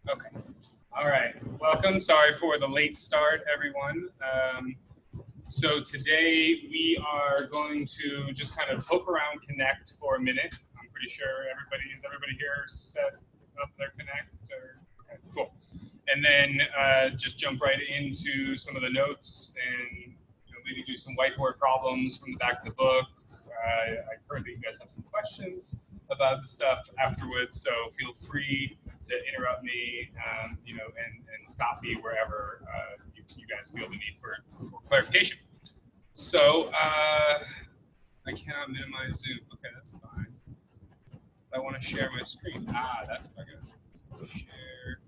Okay. All right. Welcome. Sorry for the late start, everyone. So today we are going to just kind of poke around Connect for a minute. I'm pretty sure everybody here set up their Connect? Okay, cool. And then just jump right into some of the notes and maybe do some whiteboard problems from the back of the book. I heard that you guys have some questions about the stuff afterwards, so feel free to interrupt me, and stop me wherever you guys feel the need for clarification. So I cannot minimize Zoom. Okay, that's fine. I want to share my screen. That's what I got. So share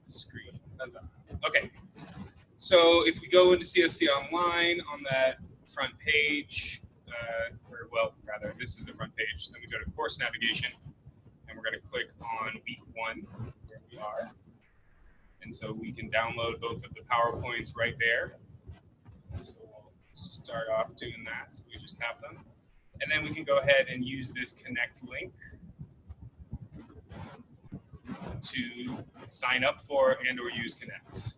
screen. How's that? Okay. So if we go into CSC Online on that front page, this is the front page. Then we go to course navigation, and we're going to click on week 1, where we are. And so we can download both of the PowerPoints right there. So we'll start off doing that. So we just have them. And then we can go ahead and use this Connect link to sign up for and or use Connect.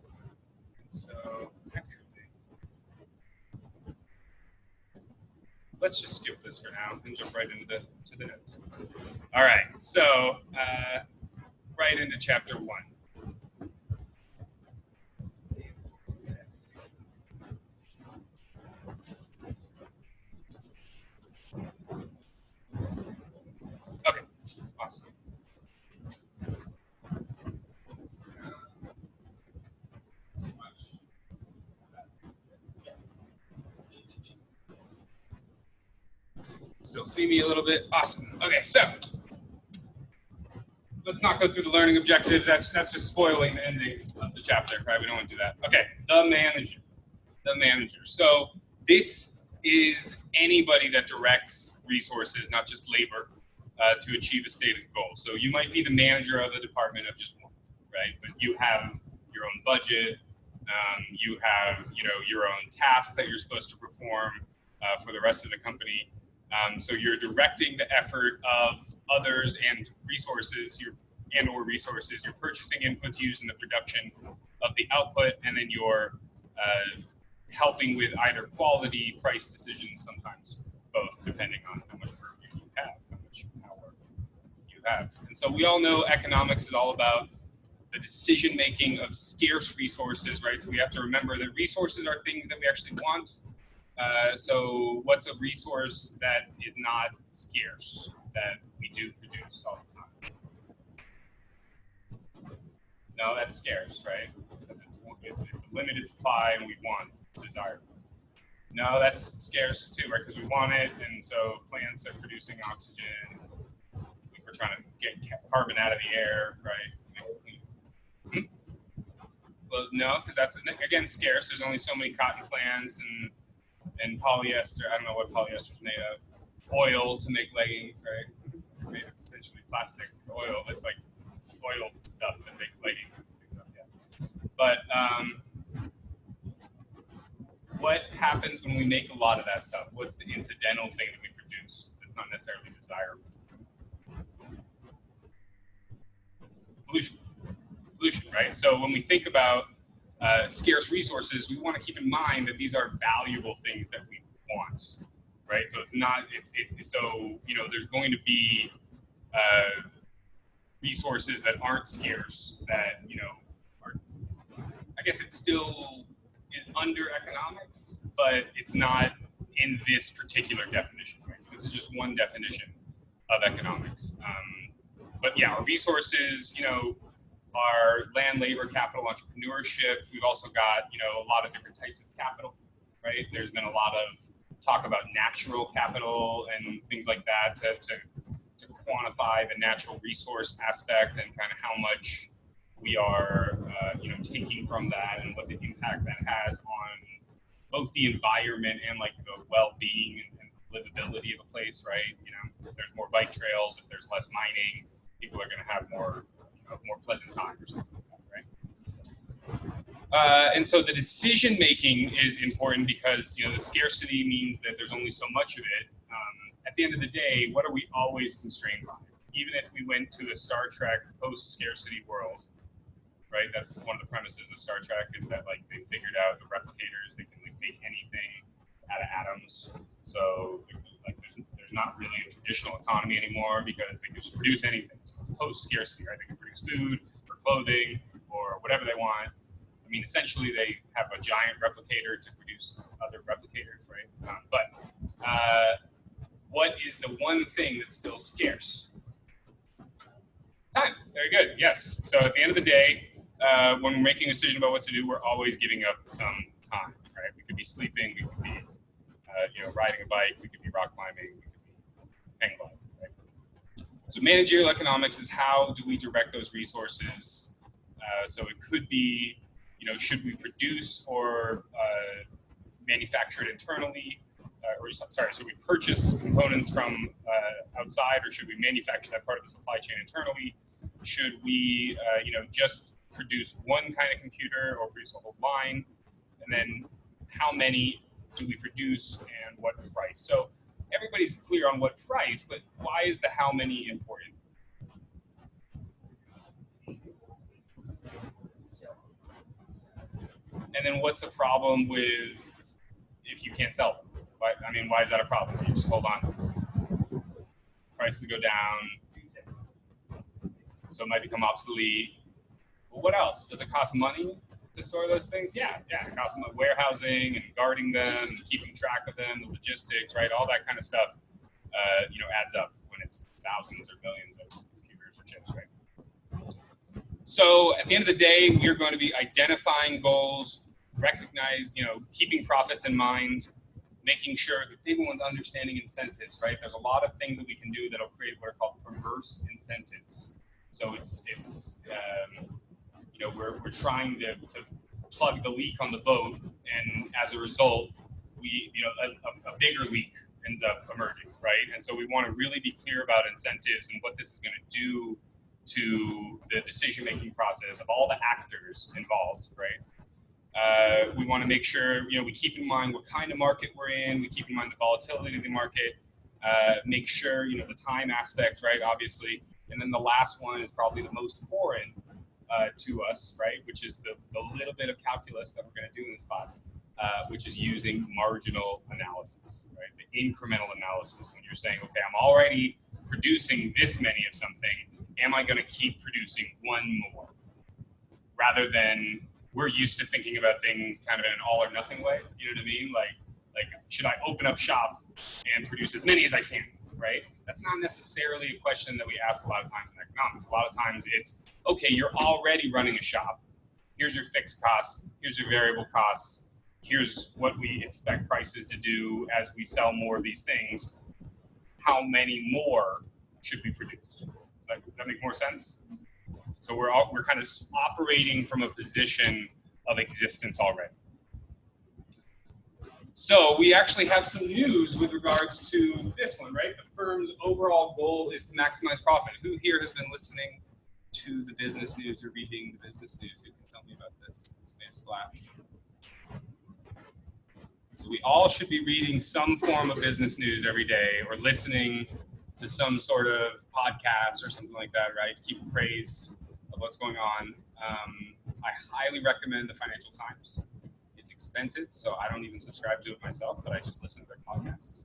So let's just skip this for now and jump right into the notes. All right, so right into chapter 1. Okay, awesome. Still see me a little bit? Awesome. Okay, so let's not go through the learning objectives. That's just spoiling the ending of the chapter, right? We don't want to do that. Okay, the manager. The manager. So this is anybody that directs resources, not just labor, to achieve a stated goal. So you might be the manager of a department of just one, right? But you have your own budget. You have your own tasks that you're supposed to perform for the rest of the company. So you're directing the effort of others and resources, or resources. You're purchasing inputs used in the production of the output, and then you're helping with either quality, price decisions, sometimes both, depending on how much purview you have, how much power you have. And so we all know economics is all about the decision making of scarce resources, right? So we have to remember that resources are things that we actually want. So what's a resource that is not scarce, that we do produce all the time? No, that's scarce, right? Because it's a limited supply and we want desire. No, that's scarce too, right? Because we want it, and so plants are producing oxygen. We're trying to get carbon out of the air, right? Well, no, because that's, again, scarce. There's only so many cotton plants and polyester. I don't know what polyester is made of. Oil to make leggings, right? Made of essentially plastic oil. It's like oil stuff that makes leggings and things like that. But what happens when we make a lot of that stuff? What's the incidental thing that we produce that's not necessarily desirable? Pollution. Pollution, right? So when we think about scarce resources, we want to keep in mind that these are valuable things that we want, right? So it's not, so, there's going to be resources that aren't scarce that, are, I guess it still is under economics, but it's not in this particular definition, right? So this is just one definition of economics. But yeah, our resources, are land, labor, capital, entrepreneurship. We've also got, a lot of different types of capital, right? There's been a lot of talk about natural capital and things like that to quantify the natural resource aspect and kind of how much we are, taking from that and what the impact that has on both the environment and like the well-being and livability of a place, right? If there's more bike trails, if there's less mining, people are going to have more pleasant time or something like that, right? And so the decision making is important because the scarcity means that there's only so much of it. At the end of the day, what are we always constrained by? Even if we went to a Star Trek post-scarcity world, right? That's one of the premises of Star Trek, is that like they figured out the replicators, they can like make anything out of atoms. So like there's not really a traditional economy anymore because they can just produce anything. So post scarcity, right? They can produce food or clothing or whatever they want. I mean, essentially they have a giant replicator to produce other replicators, right? What is the one thing that's still scarce? Time. Very good. Yes. So at the end of the day, when we're making a decision about what to do, we're always giving up some time, right? We could be sleeping, we could be, riding a bike, we could be rock climbing, we could be hang gliding, right? So managerial economics is how do we direct those resources? So it could be, should we produce or manufacture it internally? So we purchase components from outside, or should we manufacture that part of the supply chain internally? Should we, just produce one kind of computer or produce a whole line? And then how many do we produce and what price? So everybody's clear on what price, but why is the how many important? And then what's the problem with if you can't sell them? Why is that a problem? You just hold on. Prices go down, so it might become obsolete. Well, what else? Does it cost money to store those things? Yeah, it costs money. Warehousing and guarding them, and keeping track of them, the logistics, right? All that kind of stuff, adds up when it's thousands or millions of computers or chips, right? So at the end of the day, we're going to be identifying goals, keeping profits in mind, making sure the big one's understanding incentives, right? There's a lot of things that we can do that'll create what are called perverse incentives. So we're trying to plug the leak on the boat, and as a result, a bigger leak ends up emerging, right? And so we want to really be clear about incentives and what this is going to do to the decision-making process of all the actors involved, right? We want to make sure, we keep in mind what kind of market we're in, we keep in mind the volatility of the market, make sure, the time aspect, right, obviously. And then the last one is probably the most foreign to us, right, which is the little bit of calculus that we're going to do in this class, which is using marginal analysis, right, the incremental analysis. When you're saying, okay, I'm already producing this many of something, am I going to keep producing one more? Rather than, we're used to thinking about things kind of in an all or nothing way, you know what I mean? Like should I open up shop and produce as many as I can, right? That's not necessarily a question that we ask a lot of times in economics. A lot of times it's, okay, you're already running a shop. Here's your fixed costs. Here's your variable costs. Here's what we expect prices to do as we sell more of these things. How many more should we produce? Does that make more sense? So we're kind of operating from a position of existence already. So we actually have some news with regards to this one, right? The firm's overall goal is to maximize profit. Who here has been listening to the business news or reading the business news? Who can tell me about this? It's made a splash. So we all should be reading some form of business news every day, or listening to some sort of podcast or something like that, right? To keep appraised of what's going on. I highly recommend the Financial Times. It's expensive, so I don't even subscribe to it myself, but I just listen to their podcasts.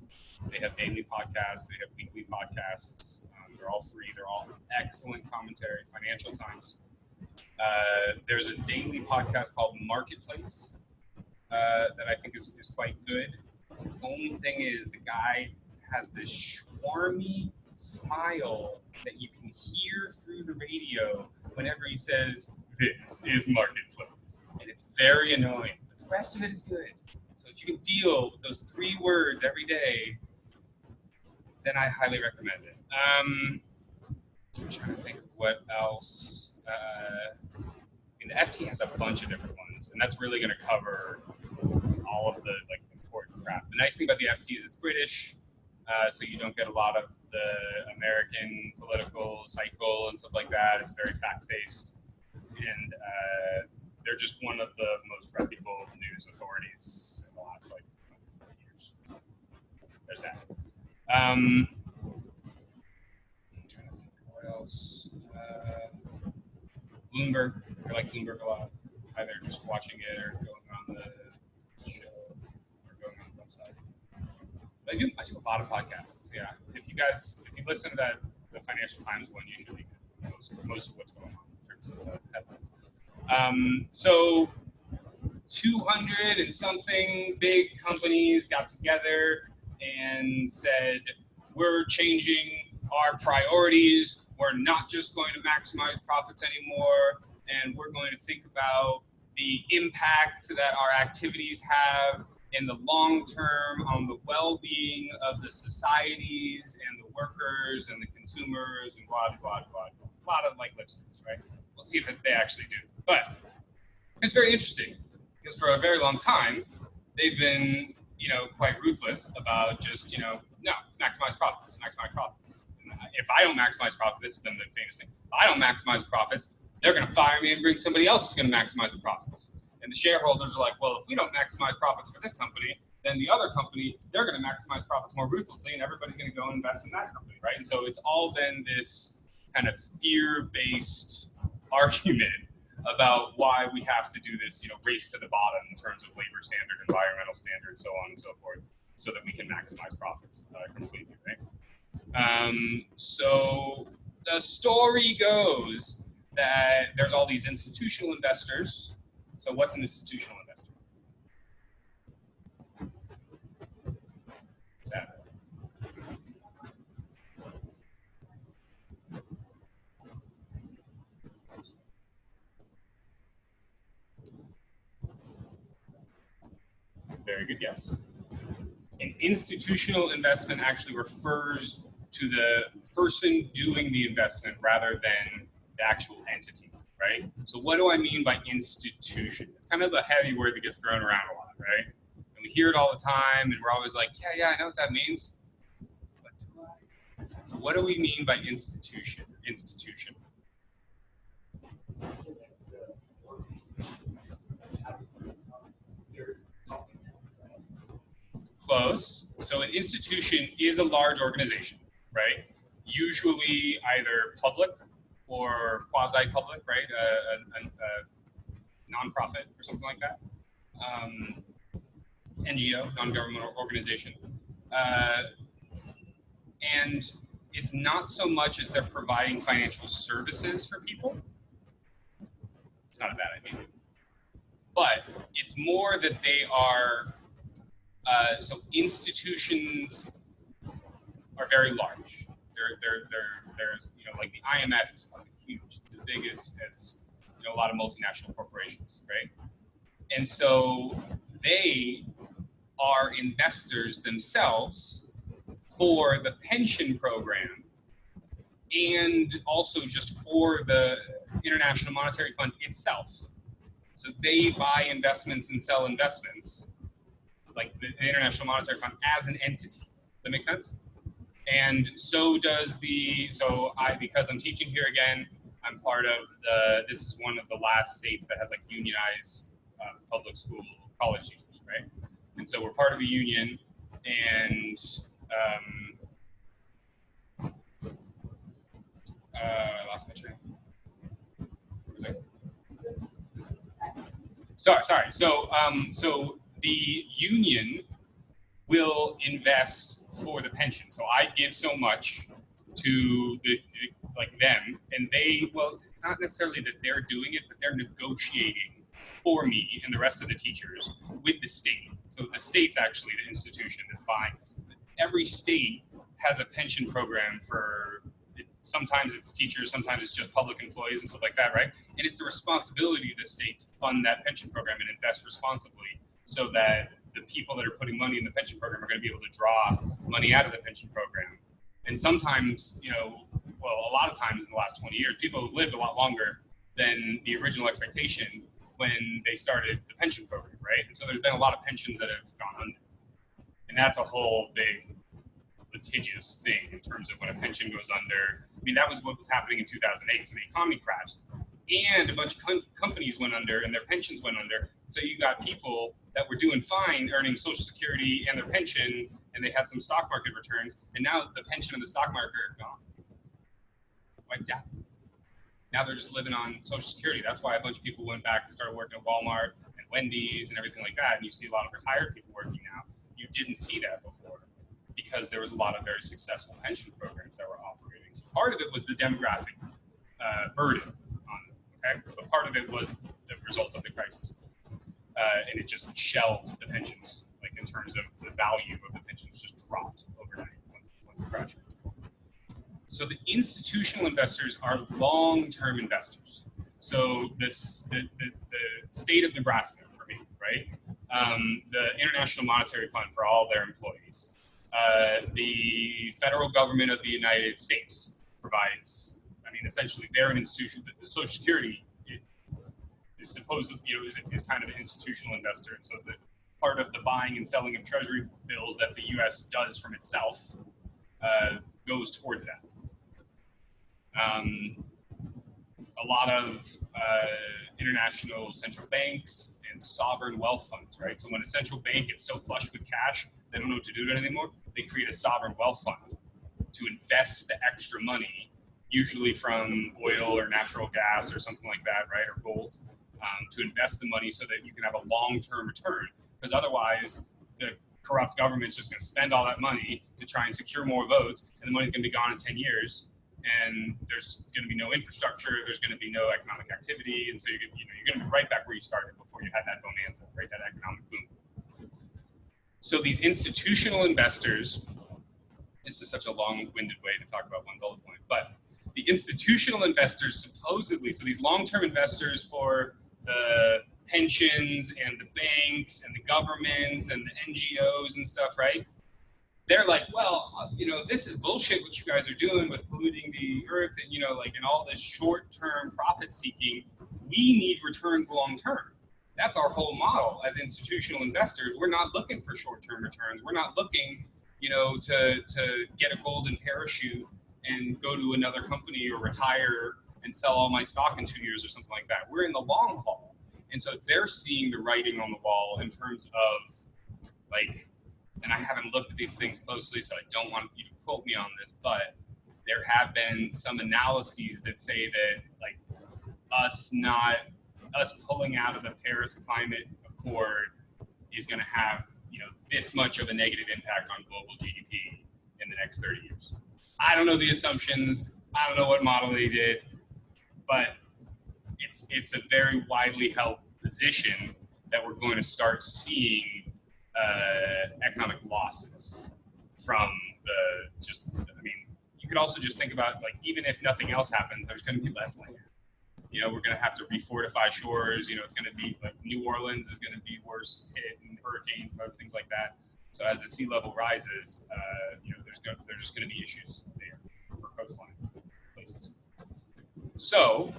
They have daily podcasts, they have weekly podcasts. They're all free. They're all excellent commentary. Financial Times. There's a daily podcast called Marketplace that I think is quite good. The only thing is, the guy has this schwarmy smile that you can hear through the radio whenever he says, "This is Marketplace." And it's very annoying. But the rest of it is good. So if you can deal with those 3 words every day, then I highly recommend it. I'm trying to think of what else. The FT has a bunch of different ones, and that's really going to cover all of the important crap. The nice thing about the FT is it's British, so you don't get a lot of the American political cycle and stuff like that. It's very fact-based, and they're just one of the most reputable news authorities in the last 100 years. So there's that. I'm trying to think of what else. Bloomberg. I like Bloomberg a lot, either just watching it or going on the show or going on the website. I do a lot of podcasts. Yeah, if you listen to the Financial Times one, usually most of what's going on in terms of the headlines. So 200 and something big companies got together and said, we're changing our priorities. We're not just going to maximize profits anymore, and we're going to think about the impact that our activities have in the long term on the well-being of the societies and the workers and the consumers and blah, blah, blah, blah. A lot of like lip service, right? We'll see if they actually do. But it's very interesting because for a very long time, they've been, quite ruthless about just, no, maximize profits, maximize profits. And if I don't maximize profits, this is the famous thing. If I don't maximize profits, they're going to fire me and bring somebody else who's going to maximize the profits. And the shareholders are like, well, if we don't maximize profits for this company, then the other company, they're going to maximize profits more ruthlessly, and everybody's going to go invest in that company, right? And so it's all been this kind of fear-based argument about why we have to do this, race to the bottom in terms of labor standard, environmental standards, so on and so forth, so that we can maximize profits completely, right? So the story goes that there's all these institutional investors. So what's an institutional investor? What's that? Very good guess. An institutional investment actually refers to the person doing the investment rather than the actual entity, right? So what do I mean by institution? It's kind of a heavy word that gets thrown around a lot, right? And we hear it all the time, and we're always like, yeah, I know what that means. But so what do we mean by institution? Institution. Close. So an institution is a large organization, right? Usually either public or quasi-public, right? A nonprofit or something like that. NGO, non-governmental organization. And it's not so much as they're providing financial services for people. It's not a bad idea. But it's more that they are, so institutions are very large. There's, like the IMF is fucking huge. It's as big as a lot of multinational corporations, right? And so they are investors themselves for the pension program and also just for the International Monetary Fund itself. So they buy investments and sell investments, like the International Monetary Fund as an entity. Does that make sense? And so does because I'm teaching here again, I'm part of this is one of the last states that has like unionized public school college teachers, right? And so we're part of a union, and I lost my train. Sorry. So the union will invest for the pension. So I give so much to them, and it's not necessarily that they're doing it, but they're negotiating for me and the rest of the teachers with the state. So the state's actually the institution that's buying. Every state has a pension program for, sometimes it's teachers, sometimes it's just public employees and stuff like that, right? And it's the responsibility of the state to fund that pension program and invest responsibly so that the people that are putting money in the pension program are going to be able to draw money out of the pension program. And sometimes, a lot of times in the last 20 years, people have lived a lot longer than the original expectation when they started the pension program, right? And so there's been a lot of pensions that have gone under. And that's a whole big litigious thing in terms of when a pension goes under. I mean, that was what was happening in 2008. So the economy crashed and a bunch of companies went under and their pensions went under. So you got people that were doing fine earning Social Security and their pension, and they had some stock market returns, and now the pension and the stock market are gone. Wiped out. Now they're just living on Social Security. That's why a bunch of people went back and started working at Walmart and Wendy's and everything like that. And you see a lot of retired people working now. You didn't see that before because there was a lot of very successful pension programs that were operating. So part of it was the demographic burden on them, okay? But part of it was the result of the crisis. And it just shelved the pensions, like in terms of the value of the pensions just dropped overnight once the crash happened. So the institutional investors are long-term investors. So the state of Nebraska, for me, right? The International Monetary Fund for all their employees. The federal government of the United States provides, I mean, essentially they're an institution that the Social Security is supposedly, is kind of an institutional investor. And so that part of the buying and selling of treasury bills that the U.S. does from itself goes towards that. A lot of international central banks and sovereign wealth funds, right? So when a central bank gets so flush with cash, they don't know what to do with it anymore. They create a sovereign wealth fund to invest the extra money, usually from oil or natural gas or something like that, right? Or gold, to invest the money so that you can have a long-term return. Because otherwise, the corrupt government's just going to spend all that money to try and secure more votes, and the money's going to be gone in 10 years. And there's going to be no infrastructure, there's going to be no economic activity, and so you're going to be right back where you started before you had that bonanza, right? That economic boom. So these institutional investors, this is such a long-winded way to talk about one bullet point, but the institutional investors supposedly, so these long-term investors for the pensions and the banks and the governments and the NGOs and stuff, right? They're like, well, this is bullshit what you guys are doing with polluting the earth and, and all this short-term profit seeking. We need returns long-term. That's our whole model as institutional investors. We're not looking for short-term returns. We're not looking, to get a golden parachute and go to another company or retire and sell all my stock in 2 years or something like that. We're in the long haul. And so they're seeing the writing on the wall in terms of, like, and I haven't looked at these things closely, so I don't want you to quote me on this, but there have been some analyses that say that, like, us pulling out of the Paris Climate Accord is going to have, this much of a negative impact on global GDP in the next 30 years. I don't know the assumptions. I don't know what model they did, but it's a very widely held position that we're going to start seeing economic losses from you could also just think about, like, even if nothing else happens, there's going to be less land. We're going to have to refortify shores. It's going to be like New Orleans is going to be worse hit in hurricanes and other things like that. So as the sea level rises, there's just going to be issues there for coastline places. So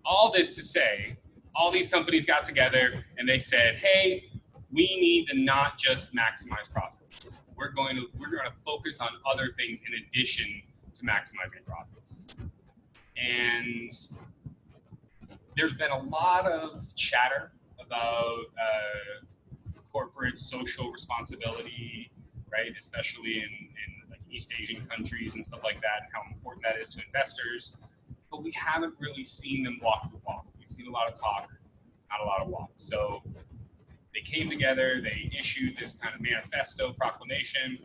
all this to say, all these companies got together and they said, hey, we need to not just maximize profits. We're going to focus on other things in addition to maximizing profits. And there's been a lot of chatter about corporate social responsibility, right? Especially in like East Asian countries and stuff like that, and how important that is to investors. But we haven't really seen them walk the walk. We've seen a lot of talk, not a lot of walk. So they came together, they issued this kind of manifesto proclamation.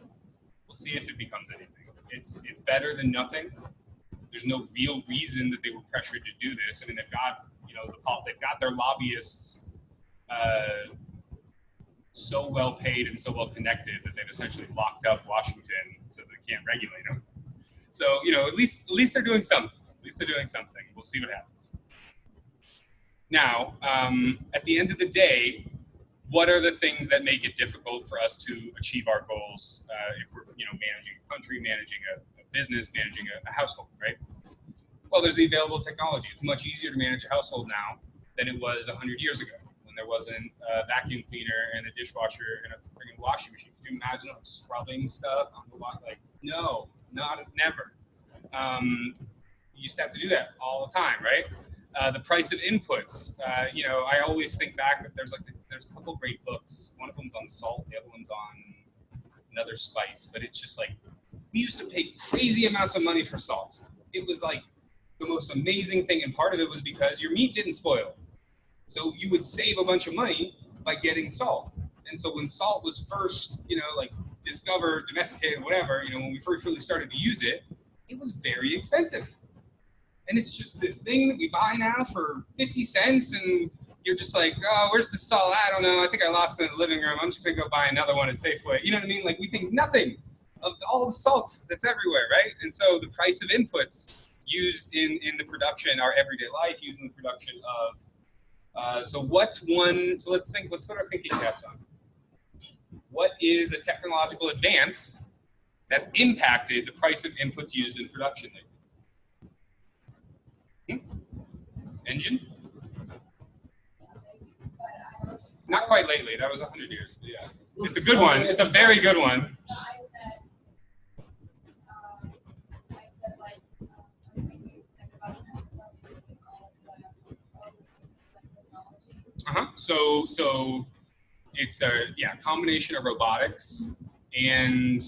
We'll see if it becomes anything. It's better than nothing. There's no real reason that they were pressured to do this. I mean, they've got, they've got their lobbyists so well paid and so well connected that they've essentially locked up Washington so they can't regulate them. So, at least they're doing something. At least they're doing something. We'll see what happens. Now, at the end of the day, what are the things that make it difficult for us to achieve our goals if we're, managing a country, managing a business, managing a household, right? Well, there's the available technology. It's much easier to manage a household now than it was 100 years ago when there wasn't a vacuum cleaner and a dishwasher and a freaking washing machine. Can you imagine like scrubbing stuff on the lot? Like, no, never. You used to have to do that all the time, right? The price of inputs. I always think back that there's a couple great books. One of them's on salt, the other one's on another spice. But it's just like, we used to pay crazy amounts of money for salt. It was like the most amazing thing, and part of it was because your meat didn't spoil. So you would save a bunch of money by getting salt. And so when salt was first, like discovered, domesticated, whatever, when we first really started to use it, it was very expensive. And it's just this thing that we buy now for 50 cents, and you're just like, oh, where's the salt? I don't know. I think I lost it in the living room. I'm just going to go buy another one at Safeway. You know what I mean? Like, we think nothing of all the salt that's everywhere, right? And so the price of inputs used in the production, our everyday life, used in the production of, so let's put our thinking caps on. What is a technological advance that's impacted the price of inputs used in production lately? Engine? Not quite lately. That was 100 years. But yeah, it's a good one. It's a very good one. So it's a combination of robotics and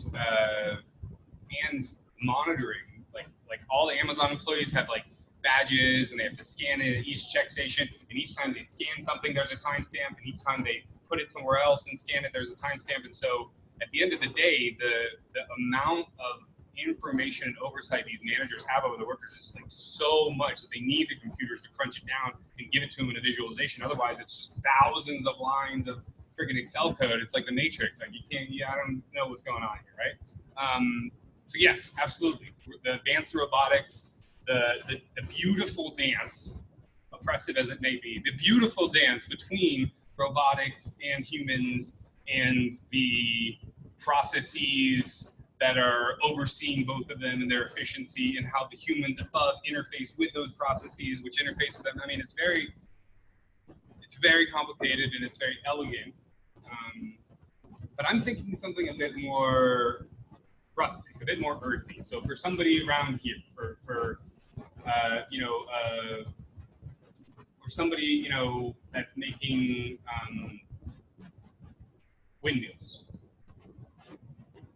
monitoring. Like all the Amazon employees have like badges, and they have to scan it at each check station. And each time they scan something, there's a timestamp. And each time they put it somewhere else and scan it, there's a timestamp. And so at the end of the day, the amount of information and oversight these managers have over the workers is like so much that they need the computers to crunch it down and give it to them in a visualization. Otherwise, it's just thousands of lines of freaking Excel code. It's like the Matrix. Like, you can't. I don't know what's going on here, right? So yes, absolutely. The advanced robotics, the beautiful dance, oppressive as it may be, the beautiful dance between robotics and humans, and the processes that are overseeing both of them and their efficiency, and how the humans above interface with those processes, which interface with them. I mean, it's very complicated, and it's very elegant. But I'm thinking something a bit more rustic, a bit more earthy. So for somebody around here, for somebody that's making windmills.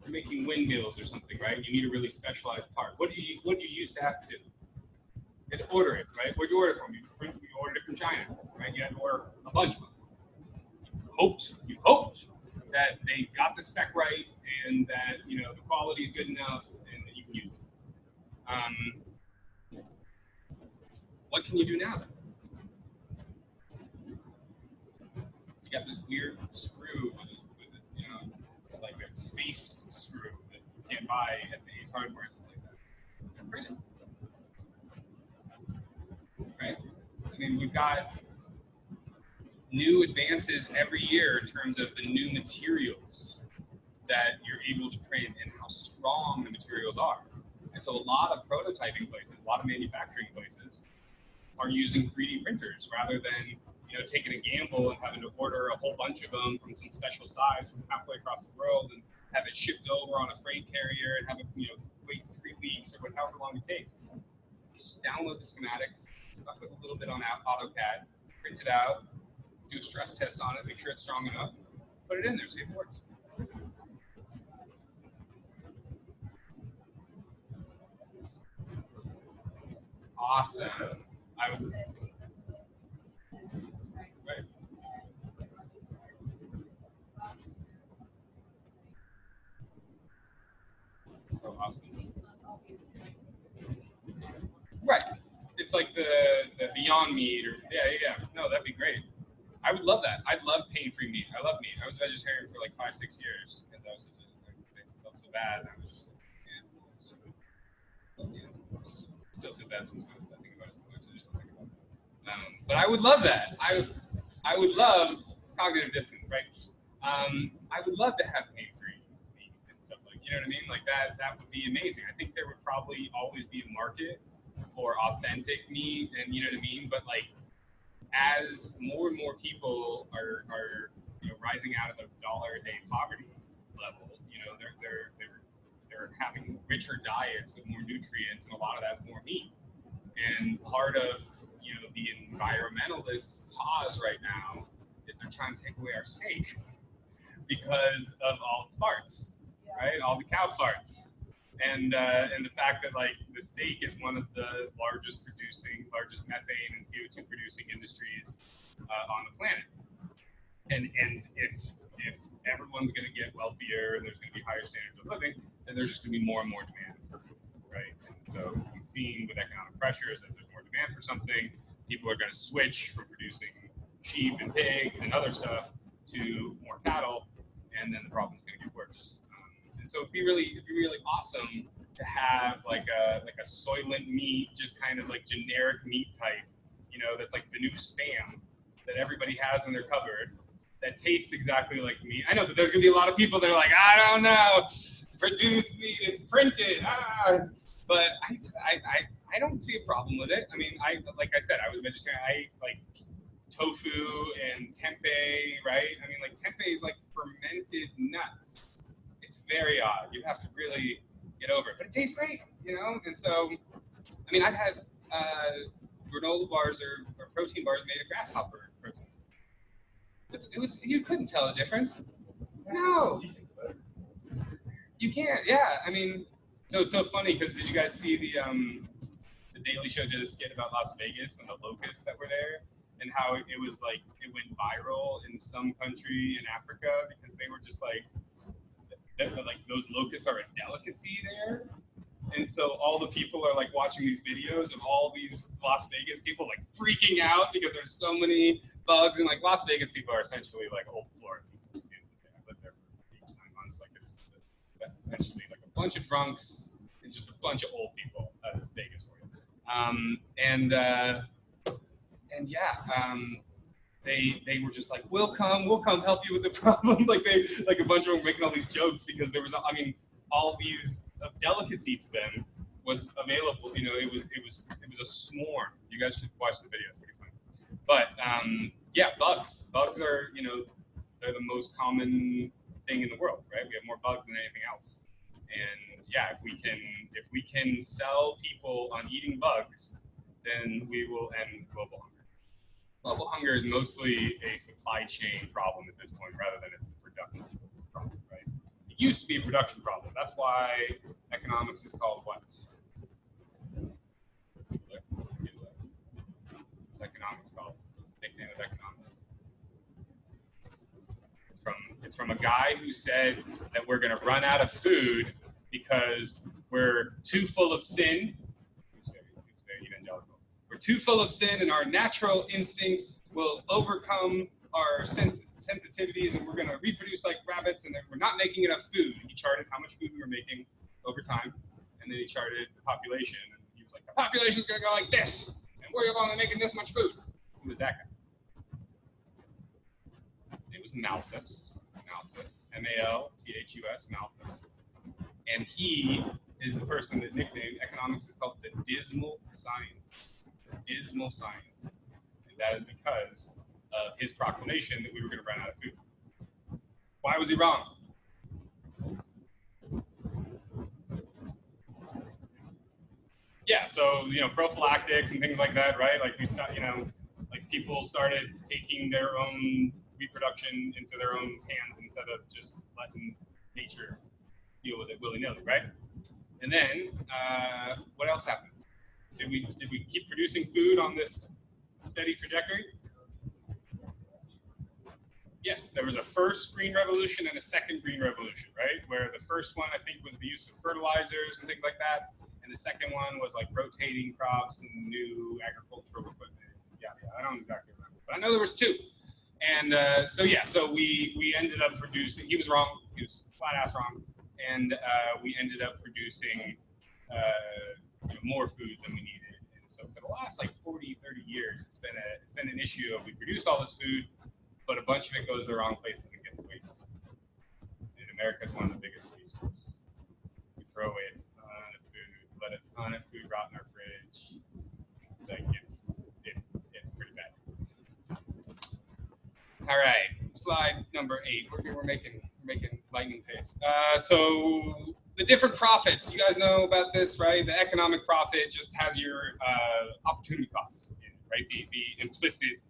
You're making windmills or something, right? You need a really specialized part. What do you used to have to do? You had to order it, right? Where'd you order it from? You ordered it from China, right? You had to order a bunch of them. You hoped that they got the spec right, and that the quality is good enough, and that you can use it. What can you do now then? You got this weird screw with it's like a space screw that you can't buy at the Ace Hardware or something like that. And print it. Right? I mean, we've got new advances every year in terms of the new materials that you're able to print and how strong the materials are. And so a lot of prototyping places, a lot of manufacturing places are using 3D printers rather than taking a gamble and having to order a whole bunch of them from some special size from halfway across the world and have it shipped over on a freight carrier and have it wait 3 weeks or however long it takes. Just download the schematics, stuff with a little bit on AutoCAD, print it out, do a stress test on it, make sure it's strong enough, put it in there, see if it works. Awesome. Right. So awesome. Right. It's like the Beyond Meat, or no, that'd be great. I would love that. I'd love pain-free meat. I love meat. I was a vegetarian for like 5-6 years because I felt so bad. And I was still feel bad sometimes when I think about it so much. I just don't think about it. But I would love that. I would love cognitive dissonance, right? I would love to have pain-free meat and stuff like, you know what I mean? Like that would be amazing. I think there would probably always be a market for authentic meat, and you know what I mean? But like, as more and more people are rising out of the $1-a-day poverty level, they're having richer diets with more nutrients, and a lot of that's more meat. And part of the environmentalist cause right now is they're trying to take away our steak because of all the farts, right? All the cow farts. and the fact that like the steak is one of the largest methane and CO2 producing industries on the planet. And if everyone's going to get wealthier and there's going to be higher standards of living, then there's just going to be more and more demand for food, right? And so we've seen with economic pressures, as there's more demand for something, people are going to switch from producing sheep and pigs and other stuff to more cattle, and then the problem's going to get worse. And so it'd be really awesome to have like a soylent meat, just kind of like generic meat type, you know, that's like the new Spam that everybody has in their cupboard that tastes exactly like meat. I know that there's gonna be a lot of people that are like, I don't know, produced meat, it's printed, but I don't see a problem with it. I mean, like I said, I was vegetarian. I ate like tofu and tempeh, right? I mean, like tempeh is like fermented nuts. It's very odd. You have to really get over it, but it tastes great, you know. And so, I mean, I've had granola bars or protein bars made of grasshopper protein. It was you couldn't tell the difference. No, you can't. Yeah, I mean, so it's so funny because did you guys see the Daily Show did a skit about Las Vegas and the locusts that were there, and how it was like it went viral in some country in Africa because they were just like those locusts are a delicacy there. And so all the people are like watching these videos of all these Las Vegas people like freaking out because there's so many bugs, and like Las Vegas people are essentially like old Florida people. I lived there for 8 to 9 months. Like it's essentially like a bunch of drunks and just a bunch of old people. That's Vegas for you. They were just like, we'll come help you with the problem. like a bunch of them were making all these jokes because there was, I mean, all these delicacy to them was available. You know, it was a swarm. You guys should watch the video. It's pretty funny. But yeah, bugs are, you know, they're the most common thing in the world, right? We have more bugs than anything else. And yeah, if we can sell people on eating bugs, then we will end global hunger. Global hunger is mostly a supply chain problem at this point, rather than it's a production problem, right? It used to be a production problem. That's why economics is called what? What's economics called? What's the nickname of economics? It's from a guy who said that we're going to run out of food because we're too full of sin. He's very evangelical. We're too full of sin, and our natural instincts will overcome our sensitivities, and we're going to reproduce like rabbits, and then we're not making enough food. He charted how much food we were making over time, and then he charted the population, and he was like, the population is going to go like this, and we're only making this much food. Who was that guy? His name was Malthus, Malthus, Malthus. And he is the person that nicknamed economics is called the dismal science. Dismal science. And that is because of his proclamation that we were going to run out of food. Why was he wrong? Yeah, so, you know, prophylactics and things like that, right? Like like people started taking their own reproduction into their own hands instead of just letting nature deal with it willy-nilly, right? And then what else happened? Did we keep producing food on this steady trajectory? Yes, there was a first green revolution and a second green revolution, right? Where the first one, I think, was the use of fertilizers and things like that. And the second one was like rotating crops and new agricultural equipment. Yeah, I don't exactly remember, but I know there was 2. And so we ended up producing, he was wrong, he was flat ass wrong. And we ended up producing more food than we needed. And so for the last like 40, 30 years, it's been an issue of we produce all this food, but a bunch of it goes the wrong places and gets wasted. And America is one of the biggest wasters. We throw away a ton of food, let a ton of food rot in our fridge. Like it's pretty bad. All right, slide number 8. We're making lightning pace. So the different profits, you guys know about this, right? The economic profit just has your opportunity costs, right? The implicit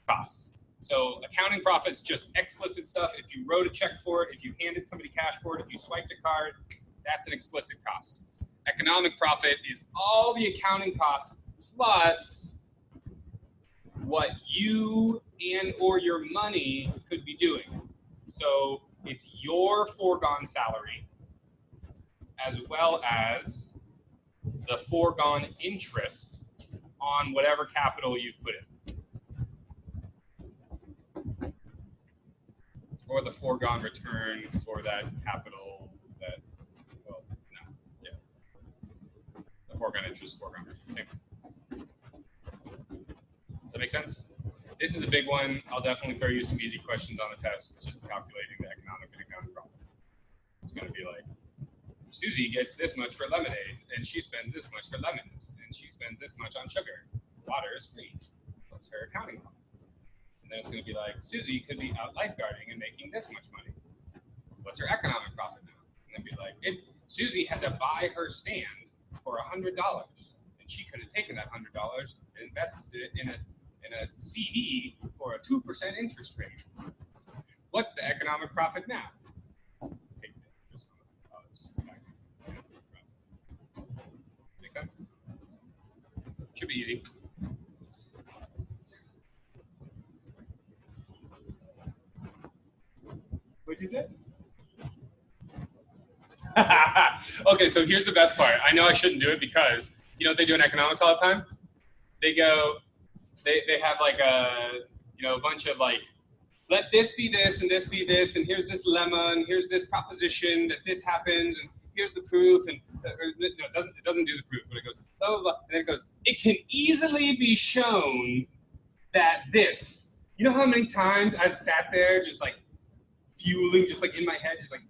costs. So accounting profits, just explicit stuff. If you wrote a check for it, if you handed somebody cash for it, if you swiped a card, That's an explicit cost. Economic profit is all the accounting costs plus what you and or your money could be doing. So it's your foregone salary as well as the foregone interest on whatever capital you've put in, or the foregone return for that capital that, well, no, yeah, the foregone interest, foregone return, same. Does that make sense? This is a big one. I'll definitely throw you some easy questions on the test, just calculating the economic and accounting profit. It's going to be like, Susie gets this much for lemonade, and she spends this much for lemons, and she spends this much on sugar. Water is free. What's her accounting profit? And then it's going to be like, Susie could be out lifeguarding and making this much money. What's her economic profit now? And then be like, Susie had to buy her stand for $100, and she could have taken that $100 and invested it in a CD for a 2% interest rate. What's the economic profit now? Make sense? Should be easy. What'd you say? Okay, so here's the best part. I know I shouldn't do it because, you know what they do in economics all the time? They go, they have like a bunch of like, let this be this and this be this, and here's this lemma, and here's this proposition that this happens, and here's the proof, and no, it doesn't do the proof, but it goes blah blah blah, and then it goes, it can easily be shown that this. You know how many times I've sat there just like fueling, just like in my head, just like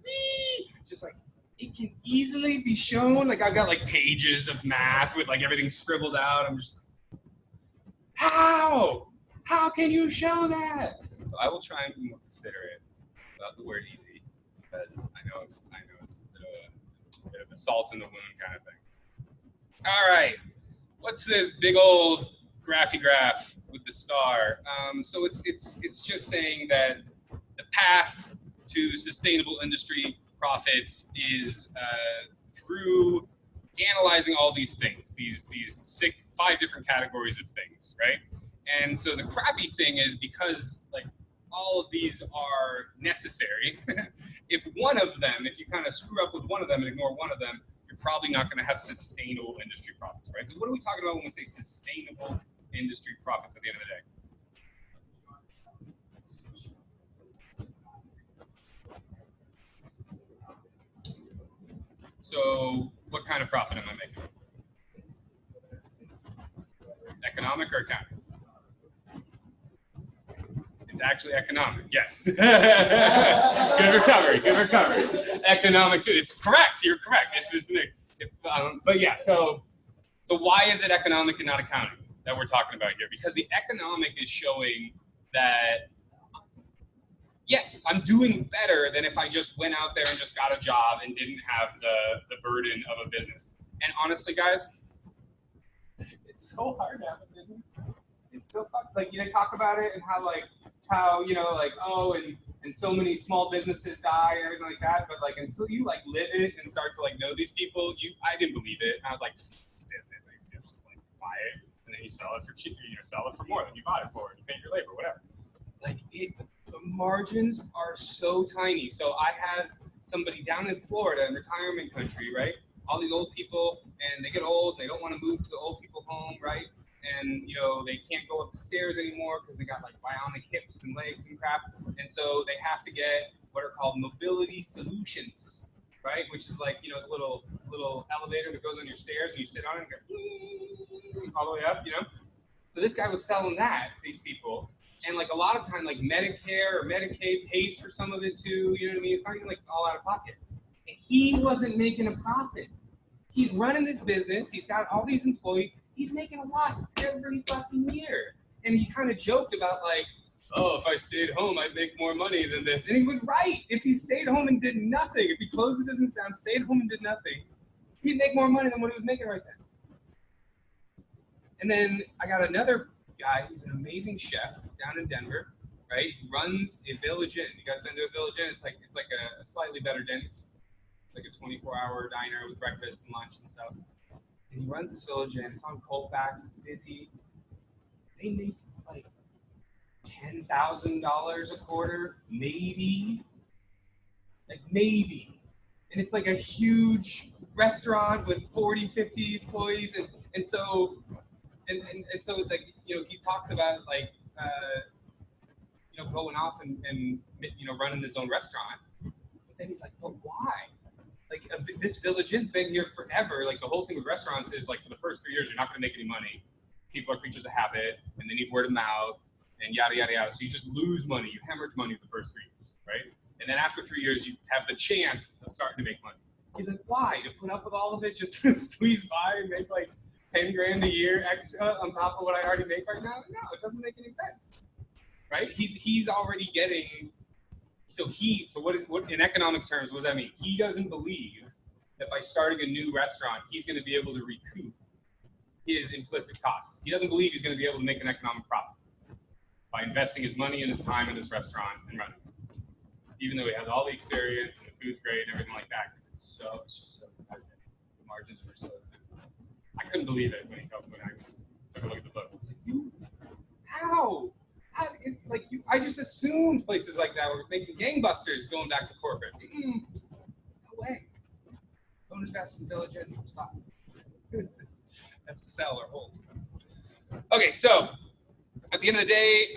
it can easily be shown. Like I've got like pages of math with like everything scribbled out. I'm just how can you show that? So I will try and be more considerate about the word easy, because I know it's a bit of a salt in the wound kind of thing. All right, what's this big old graphy graph with the star? So it's just saying that the path to sustainable industry profits is through analyzing all these things, these 5 different categories of things, right? And so the crappy thing is, because like all of these are necessary, if you kind of screw up with one of them and ignore one of them, you're probably not going to have sustainable industry profits, right? So what are we talking about when we say sustainable industry profits at the end of the day? So what kind of profit am I making? Economic or accounting? It's actually economic, yes. Good recovery. Economic too. It's correct. You're correct. But yeah, so why is it economic and not accounting that we're talking about here? Because the economic is showing that, yes, I'm doing better than if I just went out there and just got a job and didn't have the burden of a business. And honestly, guys, it's so hard to have a business. It's so fun. Like, they talk about it and how and so many small businesses die and everything like that. But like, until you like live it and start to like know these people, I didn't believe it. And I was like, business, you just like buy it and then you sell it for cheap. Sell it for more than you bought it for. And you pay your labor, whatever. Like the margins are so tiny. So I had somebody down in Florida, in retirement country, right? All these old people, and they get old, and they don't want to move to the old people home, right? And they can't go up the stairs anymore because they got like bionic hips and legs and crap. And so they have to get what are called mobility solutions, right? Which is like the little elevator that goes on your stairs and you sit on it and go all the way up, So this guy was selling that to these people. And like a lot of time, like Medicare or Medicaid pays for some of it too. You know what I mean? It's not even like it's all out of pocket. And he wasn't making a profit. He's running this business. He's got all these employees. He's making a loss every fucking year. And he kind of joked about like, oh, if I stayed home, I'd make more money than this. And he was right. If he stayed home and did nothing, if he closed the business down, stayed home and did nothing, he'd make more money than what he was making right then. And then I got another guy. He's an amazing chef down in Denver, right? He runs a Village Inn. You guys been to a Village Inn? It's like a slightly better Denny's. It's like a 24-hour diner with breakfast and lunch and stuff. And he runs this Village Inn. It's on Colfax. It's busy. They make like $10,000 a quarter, maybe. Like maybe. And it's like a huge restaurant with 40, 50 employees. And so like, you know, he talks about like, you know, going off and you know, running his own restaurant. But then he's like, but why? Like this Village Inn's been here forever. Like the whole thing with restaurants is like for the first 3 years, you're not going to make any money. People are creatures of habit, and they need word of mouth, and yada, yada, yada. So you just lose money. You hemorrhage money the first 3 years, right? And then after 3 years, you have the chance of starting to make money. He's like, why? To put up with all of it, just to squeeze by and make like 10 grand a year extra on top of what I already make right now? No, it doesn't make any sense, right? He's already getting, so what in economics terms, what does that mean? He doesn't believe that by starting a new restaurant, he's going to be able to recoup his implicit costs. He doesn't believe he's going to be able to make an economic profit by investing his money and his time in this restaurant and running it. Even though he has all the experience and the food's great and everything like that, because it's just so competitive. The margins were so thin. I couldn't believe it when I just took a look at the books. How? I just assumed places like that were making gangbusters going back to corporate. No way. Don't invest in Village Inn. Stop. That's the sell or hold. Okay, so at the end of the day,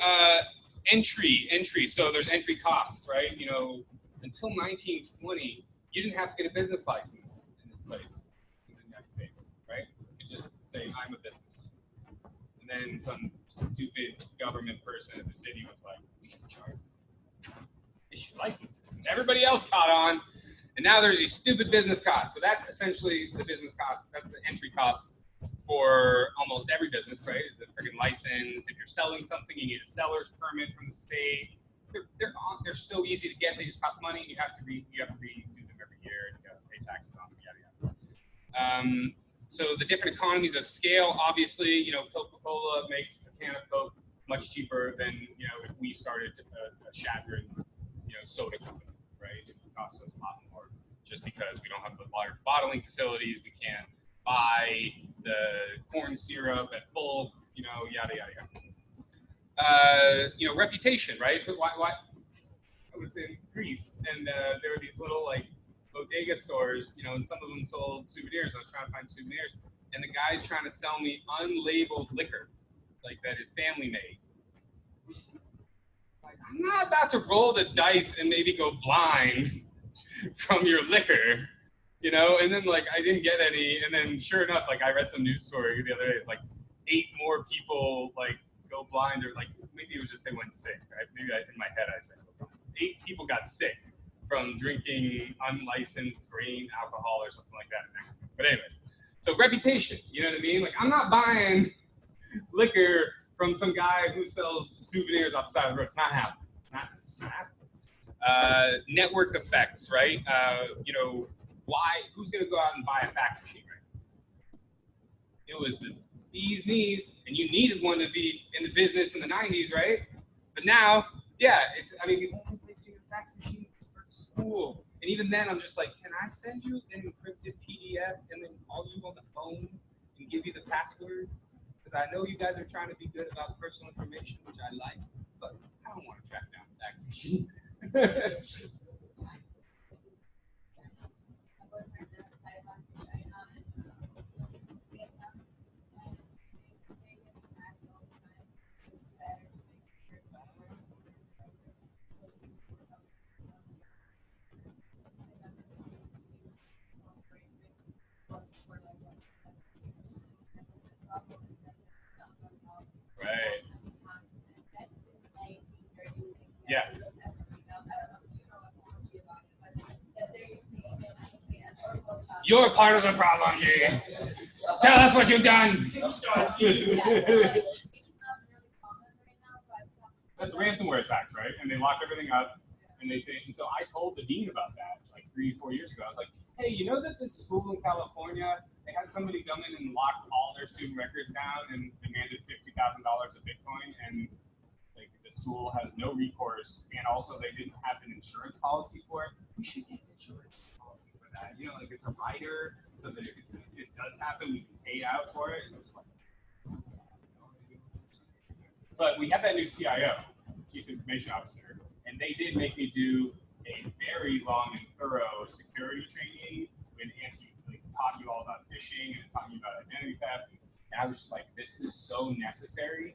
entry. So there's entry costs, right? You know, until 1920, you didn't have to get a business license in this place in the United States, right? You could just say, I'm a business. And then some stupid government person at the city was like, we should charge issue licenses. And everybody else caught on. And now there's these stupid business costs. So that's essentially the business costs. That's the entry costs for almost every business, right? Is a freaking license. If you're selling something, you need a seller's permit from the state. They're so easy to get. They just cost money. And you have to redo them every year. And you got to pay taxes on them. Yada yada. So the different economies of scale. Obviously, you know, Coca-Cola makes a can of Coke much cheaper than, you know, if we started a Chadron, you know, soda company, right? It would cost us a lot more just because we don't have the large bottling facilities. We can't buy the corn syrup at bulk, you know, yada yada yada. You know, reputation, right? But why? I was in Greece, and there were these little like bodega stores, you know, and some of them sold souvenirs. I was trying to find souvenirs, and the guy's trying to sell me unlabeled liquor, like that his family made. Like, I'm not about to roll the dice and maybe go blind from your liquor. You know, and then like I didn't get any, and then sure enough, like I read some news story the other day. It's like 8 more people like go blind, or like maybe it was just they went sick. Right? Maybe in my head I said 8 people got sick from drinking unlicensed grain alcohol or something like that in Mexico. But anyways, so reputation. You know what I mean? Like I'm not buying liquor from some guy who sells souvenirs off the side of the road. It's not happening. It's not happening. Network effects, right? You know. Why? Who's going to go out and buy a fax machine, right? It was the bee's knees, and you needed one to be in the business in the 90s, right? But now, yeah, I mean, the only place you get a fax machine is for school. And even then, I'm just like, can I send you an encrypted PDF and then call you on the phone and give you the password? Because I know you guys are trying to be good about personal information, which I like, but I don't want to track down a fax machine. Right. Yeah. You're part of the problem, G. Tell us what you've done. That's ransomware attacks, right? And they lock everything up, and they say. And so I told the dean about that like 3-4 years ago. I was like, hey, you know that this school in California, they had somebody come in and lock all their student records down and demanded $50,000 of Bitcoin, and like the school has no recourse, and also they didn't have an insurance policy for it. We should get an insurance policy for You know, like it's a rider, so that if it does happen, we can pay out for it. And it was like, but we have that new CIO, Chief Information Officer, and they did make me do a very long and thorough security training with taught you all about phishing and taught you about identity theft. And I was just like, this is so necessary,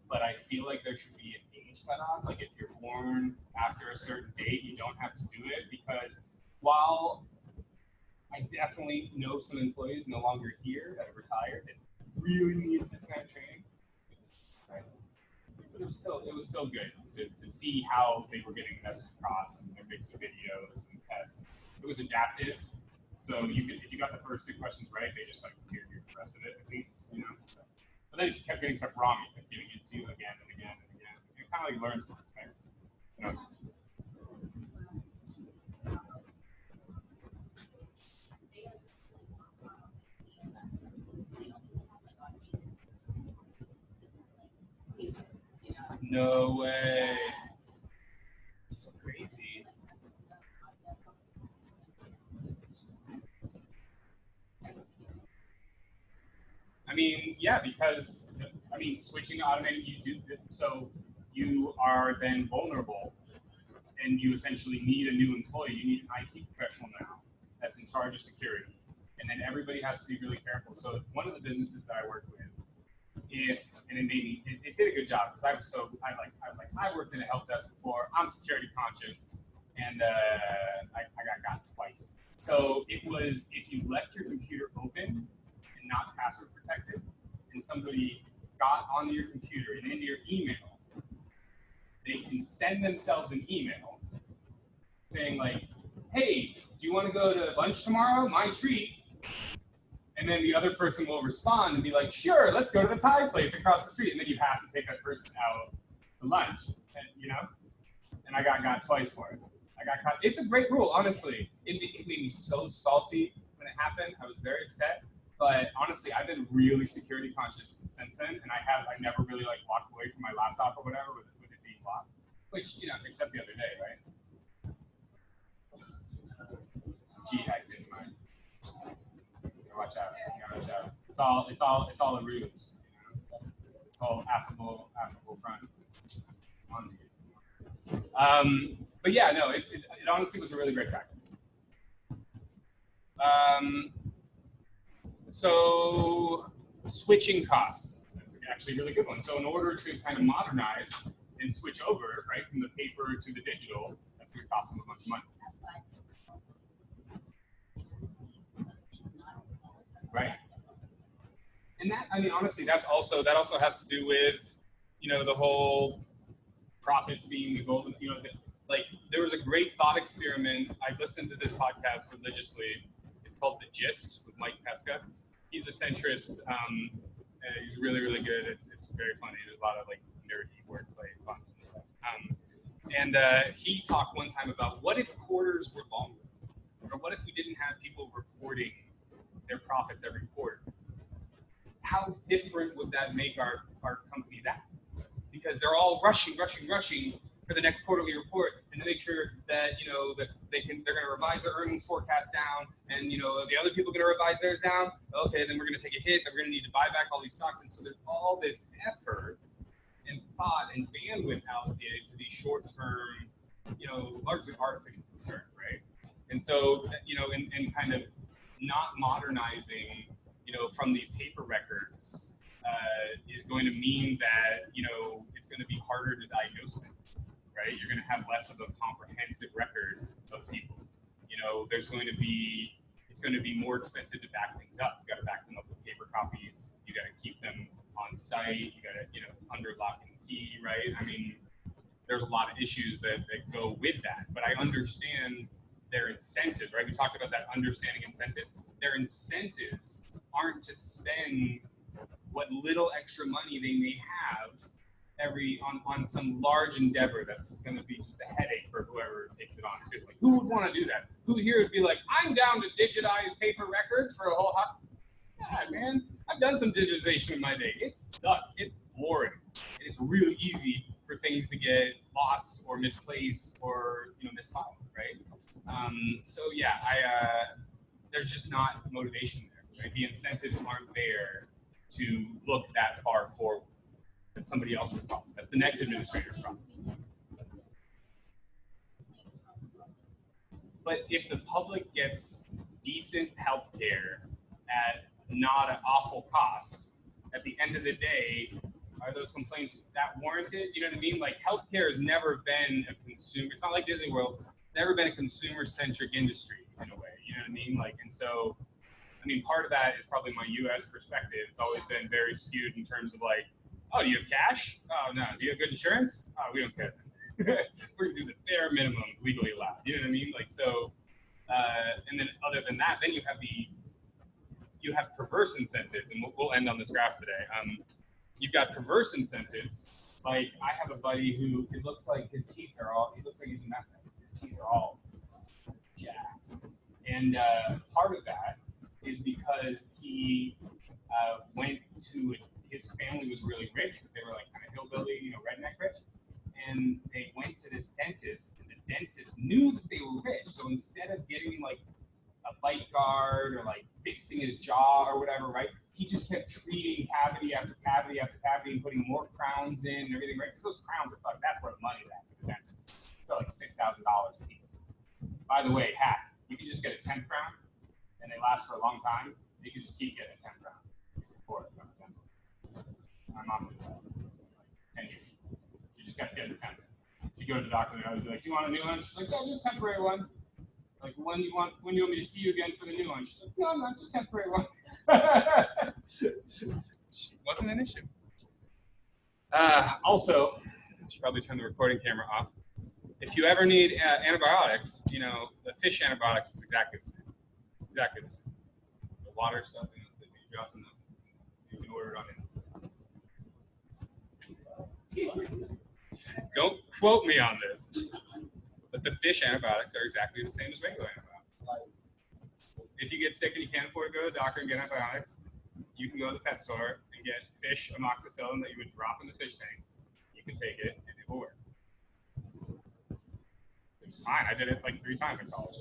but I feel like there should be an age cutoff. Like if you're born after a certain date, you don't have to do it, because while I definitely know some employees no longer here that have retired that really needed this kind of training, but it was still good to see how they were getting the message across and their mix of videos and tests. It was adaptive, so if you got the first 2 questions right, they just like cleared you the rest of it at least, you know. So, but then if you kept getting stuff wrong, you kept giving it to you again and again and again. It kind of like learns from it, right? You know? No way. It's so crazy. I mean, yeah, because I mean, switching to automated, so you are then vulnerable, and you essentially need a new employee. You need an IT professional now that's in charge of security, and then everybody has to be really careful. So one of the businesses that I worked with, and it did a good job, because I was like, I worked in a help desk before. I'm security conscious, and I got twice. So it was, if you left your computer open and not password protected, and somebody got onto your computer and into your email, they can send themselves an email saying like, hey, do you want to go to lunch tomorrow? My treat. And then the other person will respond and be like, sure, let's go to the Thai place across the street. And then you have to take that person out to lunch, and, you know? And I got twice for it. I got caught. It's a great rule, honestly. It made me so salty when it happened. I was very upset. But honestly, I've been really security conscious since then, and I never really like walked away from my laptop or whatever with it being locked. Which, you know, except the other day, right? G hacked into mine. Watch out! Watch out! It's all a ruse. You know? It's all affable front. But yeah, no, it honestly was a really great practice. So switching costs. That's actually a really good one. So in order to kind of modernize and switch over, right, from the paper to the digital, that's going to cost them a bunch of money. Right. And that, I mean, honestly, that also has to do with, you know, the whole profits being the goal. You know, like there was a great thought experiment. I listened to this podcast religiously. It's called The Gist with Mike Pesca. He's a centrist. He's really, really good. It's very funny. There's a lot of like nerdy wordplay fun and stuff. He talked one time about what if quarters were longer, or what if we didn't have people reporting their profits every quarter? How different would that make our companies act? Because they're all rushing for the next quarterly report, and to make sure that, you know, that they're going to revise their earnings forecast down, and, you know, the other people are going to revise theirs down. Okay, then we're going to take a hit. Then we're going to need to buy back all these stocks, and so there's all this effort and thought and bandwidth allocated to these short-term, you know, largely artificial concerns, right? And so, you know, in kind of not modernizing, you know, from these paper records is going to mean that, you know, it's going to be harder to diagnose things, right? You're going to have less of a comprehensive record of people. You know, it's going to be more expensive to back things up. You got to back them up with paper copies. You got to keep them on site. You got to, you know, under lock and key, right? I mean, there's a lot of issues that go with that, but I understand their incentives, right? We talked about that, understanding incentives. Their incentives aren't to spend what little extra money they may have on some large endeavor that's going to be just a headache for whoever takes it on too. Like, who would want to do that? Who here would be like, I'm down to digitize paper records for a whole hospital? Yeah, man, I've done some digitization in my day. It sucks. It's boring. And it's really easy for things to get lost or misplaced or misfiled, right? So yeah, there's just not motivation there. Right? The incentives aren't there to look that far forward. That's somebody else's problem. That's the next administrator's problem. But if the public gets decent health care at not an awful cost, at the end of the day, are those complaints that warranted? You know what I mean? Like healthcare has never been a consumer. It's not like Disney World. It's never been a consumer-centric industry in a way. You know what I mean? Like, and so, I mean, part of that is probably my U.S. perspective. It's always been very skewed in terms of like, oh, do you have cash? Oh no. Do you have good insurance? Oh, we don't care. We're gonna do the bare minimum legally allowed. You know what I mean? Like so, and then other than that, then you have perverse incentives, and we'll end on this graph today. You've got perverse incentives. Like I have a buddy who it looks like his teeth are all. He looks like he's a meth head. His teeth are all jacked, and part of that is because he went to his family was really rich, but they were like kind of hillbilly, redneck rich. And they went to this dentist, and the dentist knew that they were rich. So instead of getting like a bite guard or like fixing his jaw or whatever, right? He just kept treating cavity after cavity after cavity and putting more crowns in and everything, right? Because those crowns are fucked. That's where the money's at for the dentist. So like $6,000 a piece. By the way, hack. You can just get a 10th crown, and they last for a long time. You can just keep getting a 10th crown. My mom did that like 10 years. You just got to get a 10th. So you go to the doctor, and I would be like, "Do you want a new one?" She's like, "Yeah, just temporary one." Like, when you want me to see you again for the new one? She's like, "No, just temporary one." Wasn't an issue. Also, I should probably turn the recording camera off. If you ever need antibiotics, the fish antibiotics is exactly the same. It's exactly the same. The water stuff that you drop in you can order it on it. Don't quote me on this, but the fish antibiotics are exactly the same as regular antibiotics. If you get sick and you can't afford to go to the doctor and get antibiotics, you can go to the pet store and get fish amoxicillin that you would drop in the fish tank. You can take it and it will work. It's fine. I did it like 3 times in college.